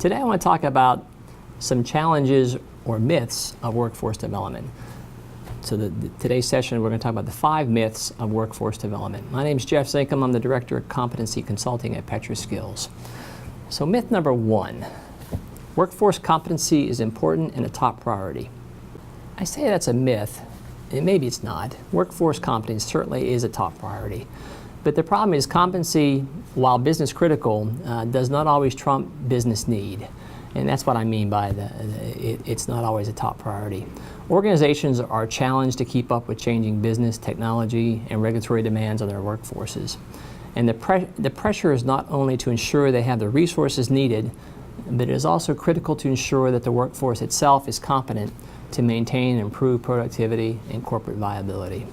Today I want to talk about some challenges or myths of workforce development. So today's session we're going to talk about the 5 myths of workforce development. My name is Jeff Zinkham. I'm the Director of Competency Consulting at PetroSkills. So myth number 1, workforce competency is important and a top priority. I say that's a myth, and maybe it's not. Workforce competence certainly is a top priority. But the problem is competency, while business critical, does not always trump business need. And that's what I mean by it's not always a top priority. Organizations are challenged to keep up with changing business, technology, and regulatory demands on their workforces. And the pressure is not only to ensure they have the resources needed, but it is also critical to ensure that the workforce itself is competent to maintain and improve productivity and corporate viability.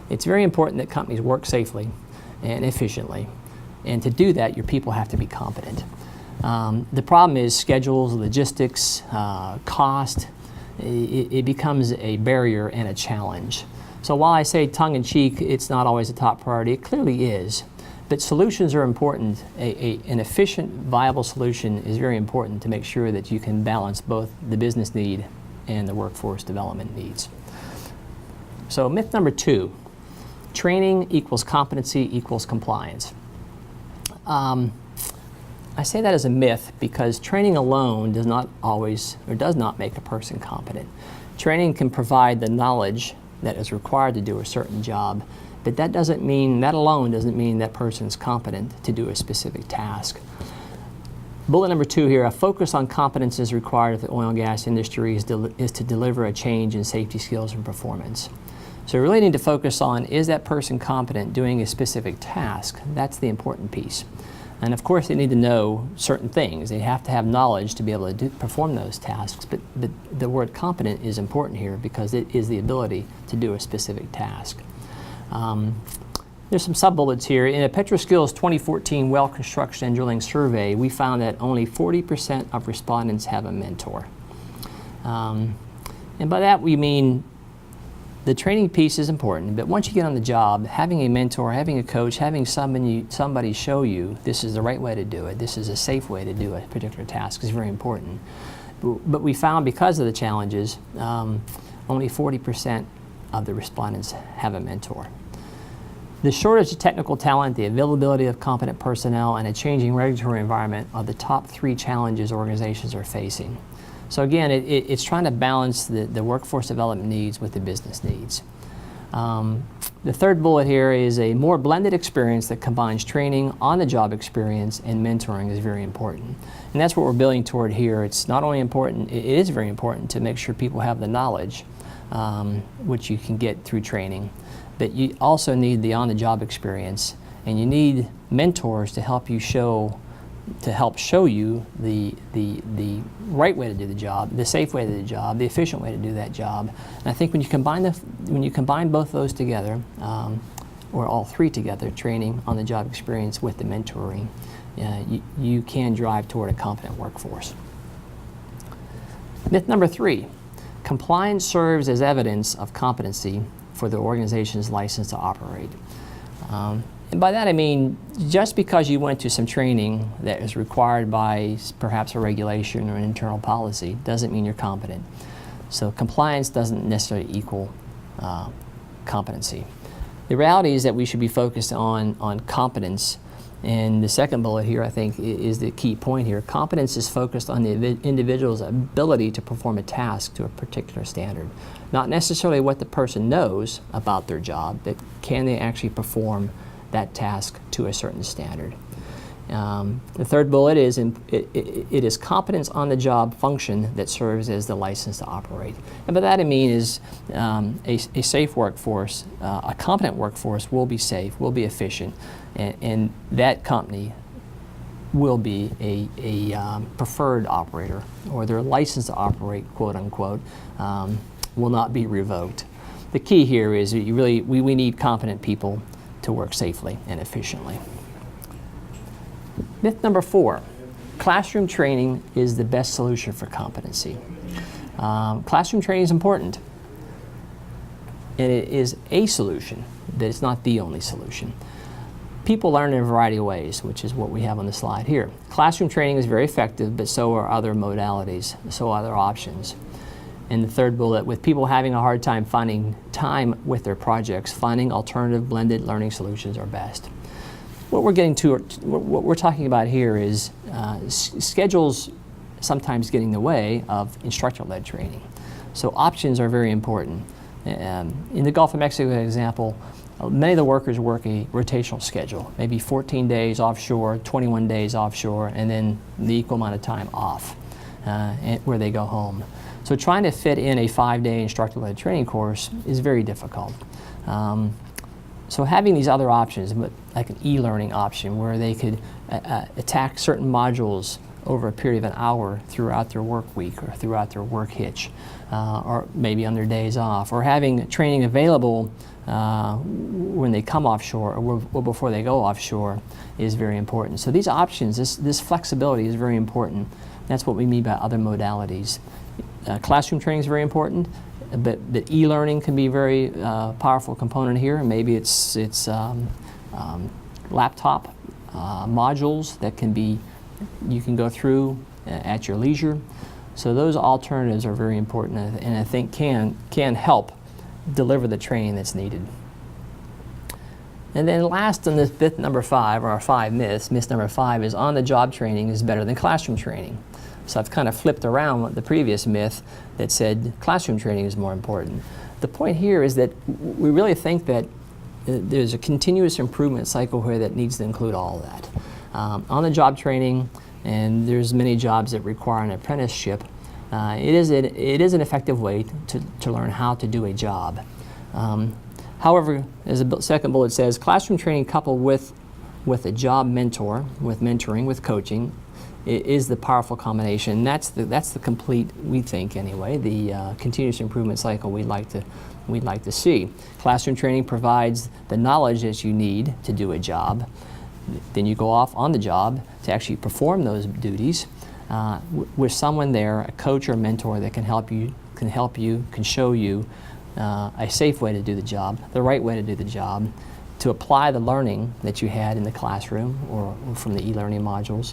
It's very important that companies work safely and efficiently. And to do that, your people have to be competent. The problem is schedules, logistics, cost. It becomes a barrier and a challenge. So while I say tongue-in-cheek, it's not always a top priority, it clearly is. But solutions are important. An efficient, viable solution is very important to make sure that you can balance both the business need and the workforce development needs. So myth number 2, training equals competency equals compliance. I say that as a myth because training alone does not always, or does not make a person competent. Training can provide the knowledge that is required to do a certain job, but that alone doesn't mean that person's competent to do a specific task. Bullet number 2 here, a focus on competence is required if the oil and gas industry is to deliver a change in safety skills and performance. So we really need to focus on, is that person competent doing a specific task? That's the important piece. And of course they need to know certain things. They have to have knowledge to be able to perform those tasks, but the word competent is important here because it is the ability to do a specific task. There's some sub-bullets here. In a PetroSkills 2014 well construction and drilling survey, we found that only 40% of respondents have a mentor. And by that we mean the training piece is important, but once you get on the job, having a mentor, having a coach, having somebody show you this is the right way to do it, this is a safe way to do a particular task is very important. But we found because of the challenges, only 40% of the respondents have a mentor. The shortage of technical talent, the availability of competent personnel, and a changing regulatory environment are the top 3 challenges organizations are facing. So again, it's trying to balance the workforce development needs with the business needs. The third bullet here is a more blended experience that combines training, on-the-job experience, and mentoring is very important. And that's what we're building toward here. It's not only important, it is very important to make sure people have the knowledge, which you can get through training, but you also need the on-the-job experience, and you need mentors to help show you the right way to do the job, the safe way to do the job, the efficient way to do that job. And I think when you combine both those together, or all 3 together, training, on-the-job experience with the mentoring, you can drive toward a competent workforce. Myth number 3, compliance serves as evidence of competency for the organization's license to operate. And by that I mean, just because you went to some training that is required by perhaps a regulation or an internal policy doesn't mean you're competent. So compliance doesn't necessarily equal competency. The reality is that we should be focused on competence, and the second bullet here I think is the key point here. Competence is focused on the individual's ability to perform a task to a particular standard. Not necessarily what the person knows about their job, but can they actually perform that task to a certain standard. The third bullet is it is competence on the job function that serves as the license to operate. And by that I mean is a safe workforce, a competent workforce will be safe, will be efficient, and that company will be a preferred operator, or their license to operate, quote unquote, will not be revoked. The key here is we need competent people to work safely and efficiently. Myth number 4, classroom training is the best solution for competency. Classroom training is important, and it is a solution, but it's not the only solution. People learn in a variety of ways, which is what we have on the slide here. Classroom training is very effective, but so are other modalities, so are other options. And the third bullet, with people having a hard time finding time with their projects, finding alternative blended learning solutions are best. What we're talking about here is schedules sometimes get in the way of instructor-led training. So options are very important. In the Gulf of Mexico example, many of the workers work a rotational schedule, maybe 14 days offshore, 21 days offshore, and then the equal amount of time off where they go home. So trying to fit in a 5-day instructor-led training course is very difficult. So having these other options, like an e-learning option where they could attack certain modules over a period of an hour throughout their work week or throughout their work hitch, or maybe on their days off, or having training available when they come offshore or before they go offshore is very important. So these options, this flexibility is very important. That's what we mean by other modalities. Classroom training is very important, but e-learning can be a very powerful component here. Maybe it's laptop modules that you can go through at your leisure. So those alternatives are very important, and I think can help deliver the training that's needed. And then last on this myth number 5, or our 5 myths, myth number 5 is on-the-job training is better than classroom training. So I've kind of flipped around the previous myth that said classroom training is more important. The point here is that we really think that there's a continuous improvement cycle here that needs to include all of that. On-the-job training, and there's many jobs that require an apprenticeship, it is an effective way to learn how to do a job. However, as the second bullet says, classroom training coupled with a job mentor, with mentoring, with coaching, is the powerful combination. That's the complete, we think anyway, the continuous improvement cycle we'd like to see. Classroom training provides the knowledge that you need to do a job. Then you go off on the job to actually perform those duties with someone there, a coach or mentor that can help you, can show you a safe way to do the job, the right way to do the job, to apply the learning that you had in the classroom or from the e-learning modules.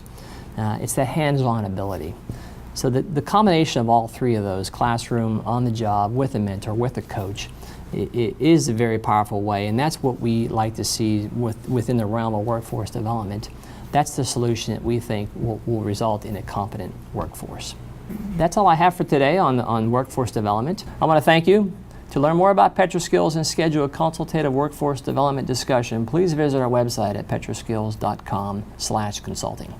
It's the hands-on ability. So the combination of all three of those, classroom, on the job, with a mentor, with a coach, it is a very powerful way, and that's what we like to see within the realm of workforce development. That's the solution that we think will result in a competent workforce. That's all I have for today on workforce development. I want to thank you. To learn more about PetroSkills and schedule a consultative workforce development discussion, please visit our website at petroskills.com/consulting.